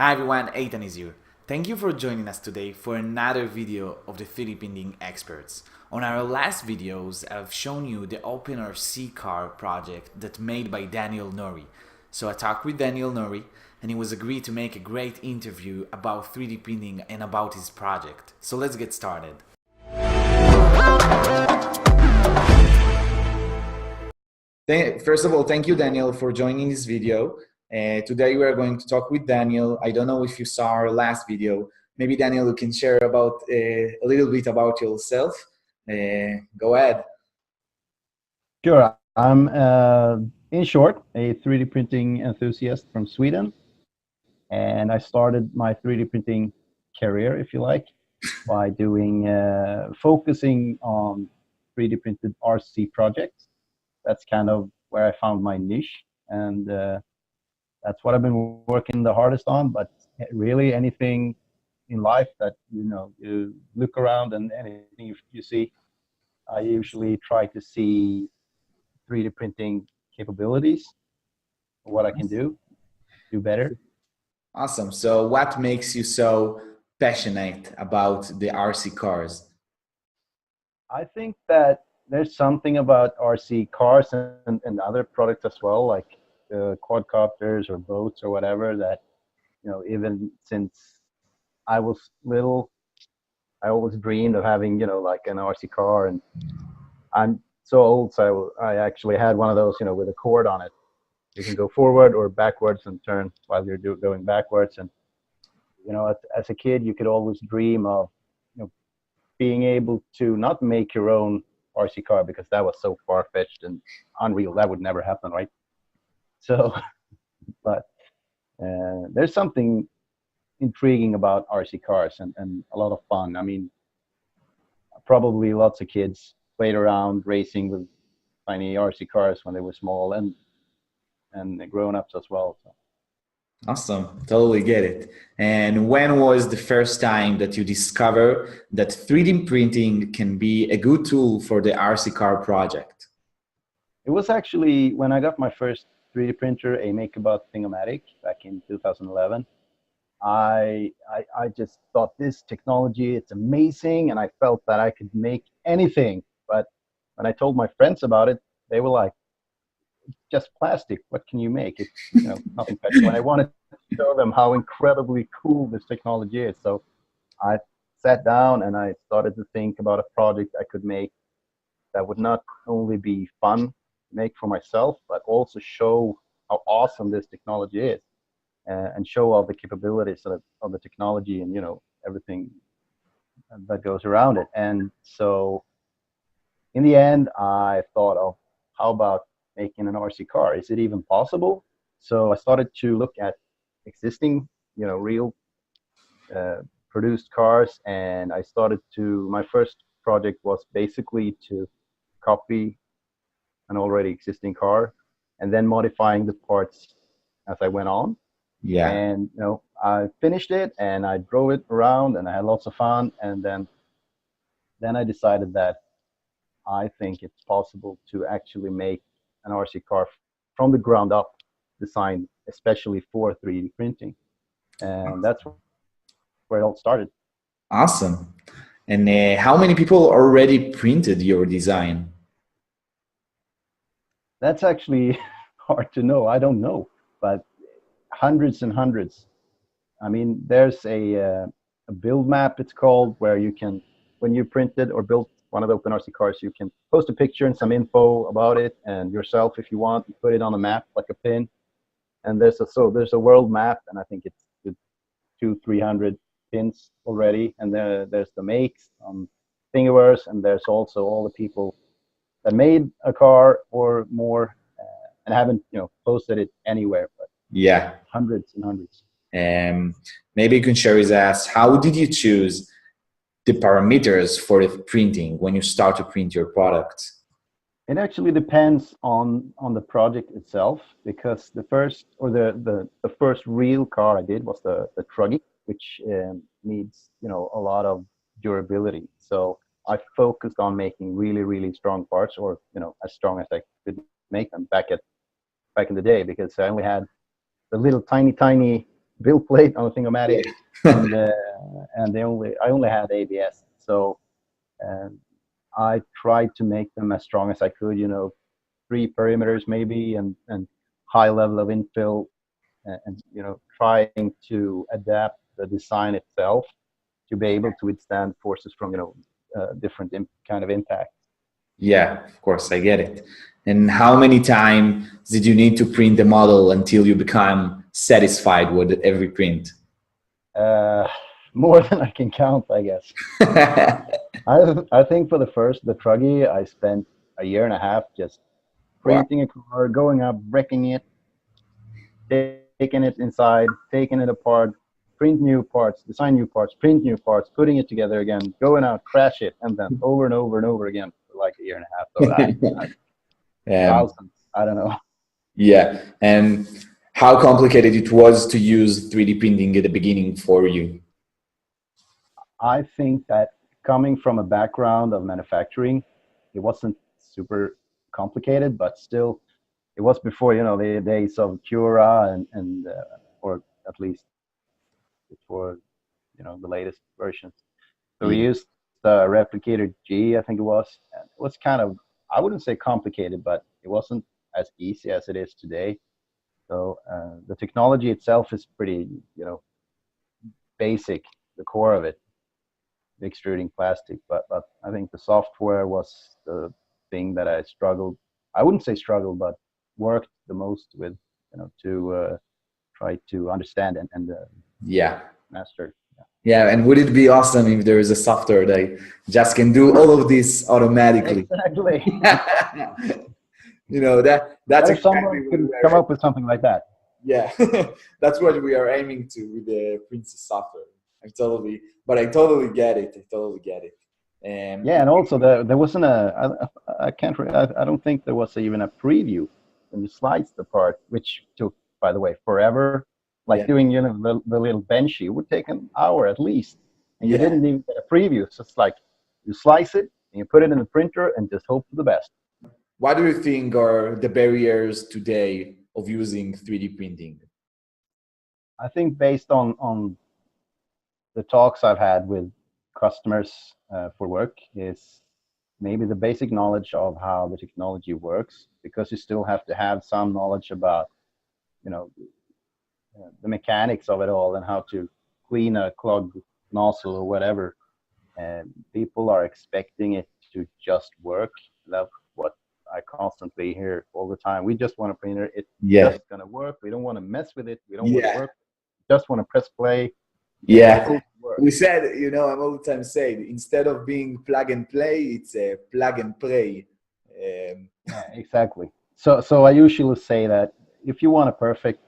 Hi everyone, Ethan is here. Thank you for joining us today for another video of the 3D printing experts. On our last videos, I've shown you the OpenRC car project that made by Daniel Noree. So I talked with Daniel Noree and he was agreed to make a great interview about 3D printing and about his project. So let's get started. First of all, thank you, Daniel, for joining this video. Today we are going to talk with Daniel. I don't know if you saw our last video. Maybe Daniel, you can share about a little bit about yourself. Go ahead. Sure. I'm, in short, a 3D printing enthusiast from Sweden. And I started my 3D printing career, if you like, by focusing on 3D printed RC projects. That's kind of where I found my niche. And that's what I've been working the hardest on. But really anything in life that, you look around and anything you see, I usually try to see 3D printing capabilities, what I can do better. Awesome. So what makes you so passionate about the RC cars? I think that there's something about RC cars and other products as well, like quadcopters or boats or whatever, that, even since I was little, I always dreamed of having, like an RC car. And I'm so old, so I actually had one of those, with a cord on it. You can go forward or backwards and turn while you're going backwards. And as a kid, you could always dream of, being able to not make your own RC car, because that was so far-fetched and unreal. That would never happen, right? So, but there's something intriguing about RC cars and a lot of fun. I mean, probably lots of kids played around racing with tiny RC cars when they were small, and the grown-ups as well. So. Awesome. Totally get it. And when was the first time that you discovered that 3D printing can be a good tool for the RC car project? It was actually when I got my first 3D printer, a MakerBot Thingomatic, back in 2011. I just thought this technology, it's amazing, and I felt that I could make anything. But when I told my friends about it, they were like, just plastic. What can you make? It's nothing special. And I wanted to show them how incredibly cool this technology is. So I sat down and I started to think about a project I could make that would not only be fun to make for myself, but also show how awesome this technology is, and show all the capabilities of the technology and everything that goes around it. And so in the end, I thought, oh, how about making an RC car? Is it even possible? So I started to look at existing, real produced cars, and I started to. My first project was basically to copy an already existing car, and then modifying the parts as I went on. Yeah. And I finished it, and I drove it around, and I had lots of fun. And then I decided that I think it's possible to actually make an RC car from the ground up, designed especially for 3D printing. And that's where it all started. Awesome. And how many people already printed your design? That's actually hard to know. I don't know, but hundreds and hundreds. I mean, there's a build map, it's called, where you can, when you printed or built one of the OpenRC cars, you can post a picture and some info about it and yourself if you want. You put it on a map like a pin, and there's a world map, and I think it's 200-300 pins already. And there's the makes on Thingiverse, and there's also all the people that made a car or more, and haven't posted it anywhere, but Yeah. hundreds and hundreds. Maybe you can share with us, how did you choose the parameters for the printing when you start to print your products? It actually depends on the project itself, because the first real car I did was the Truggy, which needs a lot of durability. So I focused on making really strong parts, or as strong as I could make them back in the day, because I only had the little tiny build plate on a Thingomatic, Yeah. and I only had ABS, so um, I tried to make them as strong as I could. You know, three perimeters maybe, and high level of infill, and you know, trying to adapt the design itself to be able to withstand forces from, you know, different kind of impact. Yeah, of course, I get it. And how many times did you need to print the model until you become satisfied with every print? Uh, More than I can count, I guess. I think for the first, the Truggy, I spent a year and a half just Wow. printing a car, going up, wrecking it, taking it inside, taking it apart, print new parts, design new parts, print new parts, putting it together again, going out, crash it, and then over and over and over again for like a year and a half. So I um, thousands, I don't know. yeah. And how complicated it was to use 3D printing at the beginning for you? I think that coming from a background of manufacturing, it wasn't super complicated, but still, it was before, you know, the days of Cura and or at least before, you know, the latest versions. So we Yeah. used Replicator G, I think it was. And it was kind of, I wouldn't say complicated, but it wasn't as easy as it is today. So the technology itself is pretty, you know, basic, the core of it, extruding plastic. But I think the software was the thing that I struggled. I wouldn't say struggled, but worked the most with, you know, to try to understand and Yeah. master. Yeah. And would it be awesome if there is a software that just can do all of this automatically? Exactly. You know, that's What if exactly someone what could come we're, up with something like that? yeah, that's what we are aiming to with the Princess software. I totally get it. I totally get it. And Yeah, and also there wasn't I can't I don't think there was even a preview when you slice the part, which took, by the way, forever. Like yeah, doing, you know, the little benchy would take an hour at least, and you yeah. didn't even get a preview. So it's like you slice it and you put it in the printer and just hope for the best. What do you think are the barriers today of using 3D printing? I think based on the talks I've had with customers for work is maybe the basic knowledge of how the technology works, because you still have to have some knowledge about, you know, the mechanics of it all and how to clean a clogged nozzle or whatever. And people are expecting it to just work. That's what I constantly hear all the time. We just want a printer. It's Yeah, just going to work. We don't want to mess with it. We don't want to yeah, work. We just want to press play. It's yeah. supposed to work. We said, you know, I'm all the time saying instead of being plug and play, it's a plug and pray. Yeah, exactly. So I usually say that if you want a perfect,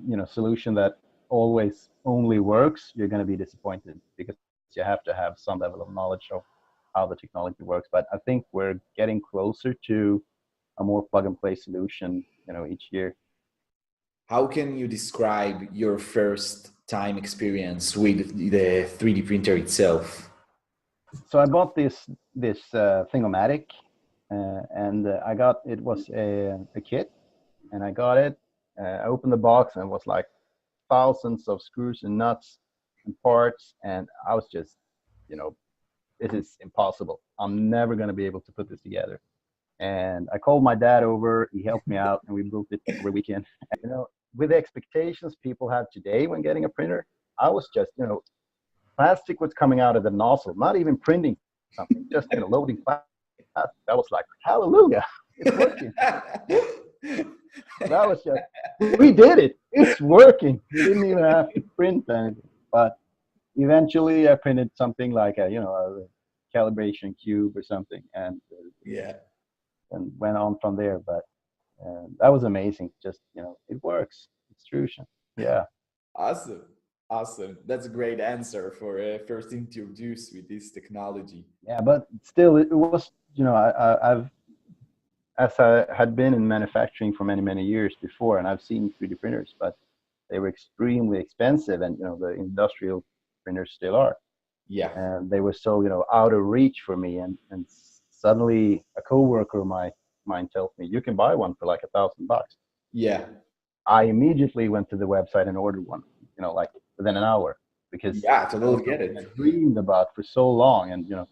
you know, solution that always only works, you're going to be disappointed because you have to have some level of knowledge of how the technology works. But I think we're getting closer to a more plug and play solution, you know, each year. How can you describe your first time experience with the 3D printer itself? So I bought this Thingomatic, and I got, it was a kit, and I got it. I opened the box and it was like thousands of screws and nuts and parts, and I was just, you know, this is impossible. I'm never going to be able to put this together. And I called my dad over. He helped me out, and we built it over a weekend. You know, with the expectations people have today when getting a printer, I was just, you know, plastic was coming out of the nozzle, not even printing something, just, you know, loading plastic. I was like, hallelujah, it's working. So that was just, we did it. It's working. We didn't even have to print anything. But eventually, I printed something like a, you know, a calibration cube or something, Yeah. and went on from there. But that was amazing. Just, you know, it works. Extrusion. Yeah. Awesome. Awesome. That's a great answer for first introduced with this technology. Yeah. But still, it was, you know, I've, as I had been in manufacturing for many, many years before, and I've seen 3D printers, but they were extremely expensive, and you know, the industrial printers still are, Yeah. and they were so, you know, out of reach for me. And suddenly a coworker of mine tells me you can buy one for like $1,000. Yeah. I immediately went to the website and ordered one. like within an hour, because Yeah, that was totally get something I it. dreamed about for so long. And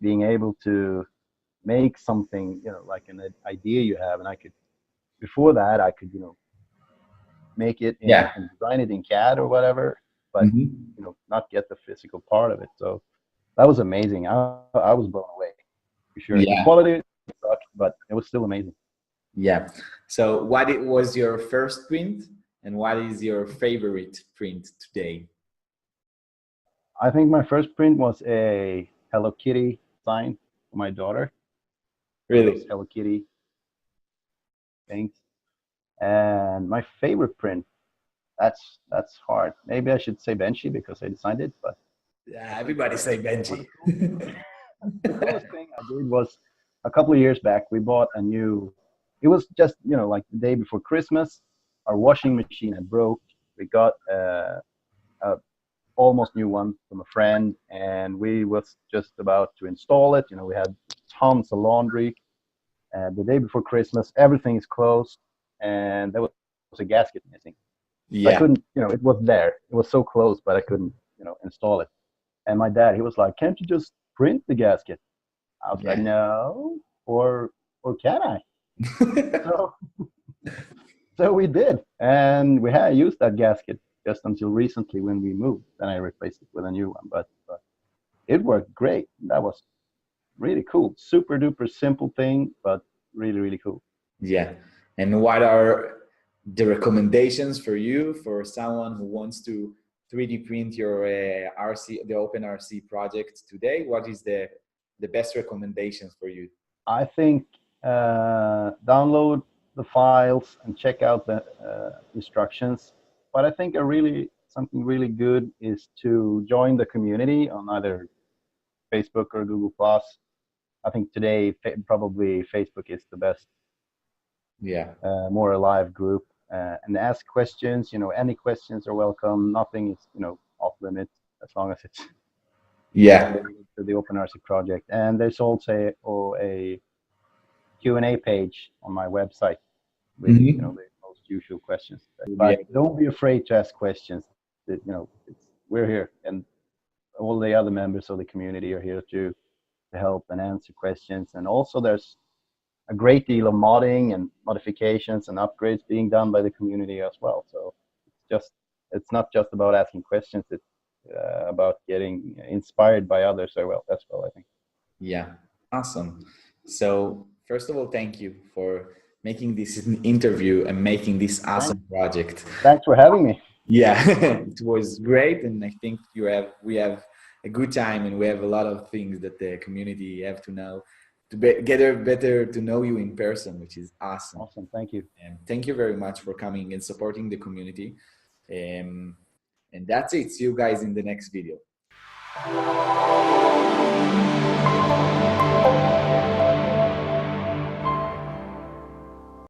being able to make something, like an idea you have, and I could, before that, I could, make it in Yeah. and design it in CAD or whatever, but Mhm. not get the physical part of it. So that was amazing. I was blown away for sure. The Yeah. quality sucked, but it was still amazing. Yeah. So what it was your first print and what is your favorite print today? I think my first print was a Hello Kitty sign for my daughter, one of those Really? Hello Kitty things. And my favorite print, that's hard. Maybe I should say Benchy because I designed it, but Yeah, I think everybody say one of Benji. the coolest thing I did was a couple of years back. We bought a new. It was just like the day before Christmas. Our washing machine had broke. We got a almost new one from a friend, and we was just about to install it. We had tons of laundry. And the day before Christmas, everything is closed, and there was a gasket missing. So I Yeah. couldn't, it was there. It was so close, but I couldn't, install it. And my dad, he was like, "Can't you just print the gasket?" I was like, Yeah. "No, or can I?" So so we did, and we had used that gasket just until recently when we moved. Then I replaced it with a new one, but it worked great. That was really cool. Super duper simple thing, but really really cool. Yeah. And what are the recommendations for you for someone who wants to 3D print your RC, the OpenRC project today? What is the best recommendations for you? I think download the files and check out the instructions. But I think something really good is to join the community on either Facebook or Google Plus. I think today probably Facebook is the best, Yeah. more alive group, and ask questions. Any questions are welcome. Nothing is off limits as long as it's Yeah. related to the OpenRC project. And there's also a Q&A page on my website with Mhm. the most usual questions. Yeah. But don't be afraid to ask questions. We're here, and all the other members of the community are here to help and answer questions. And also, there's a great deal of modding and modifications and upgrades being done by the community as well. So it's not just about asking questions. It's about getting inspired by others as well. I think. Yeah, awesome. So first of all, thank you for making this an interview and making this Thanks. awesome project. Thanks for having me. Yeah, it was great, and I think we have a good time, and we have a lot of things that the community have to know to get better to know you in person, which is awesome. Awesome. Thank you. And thank you very much for coming and supporting the community. And that's it. See you guys in the next video.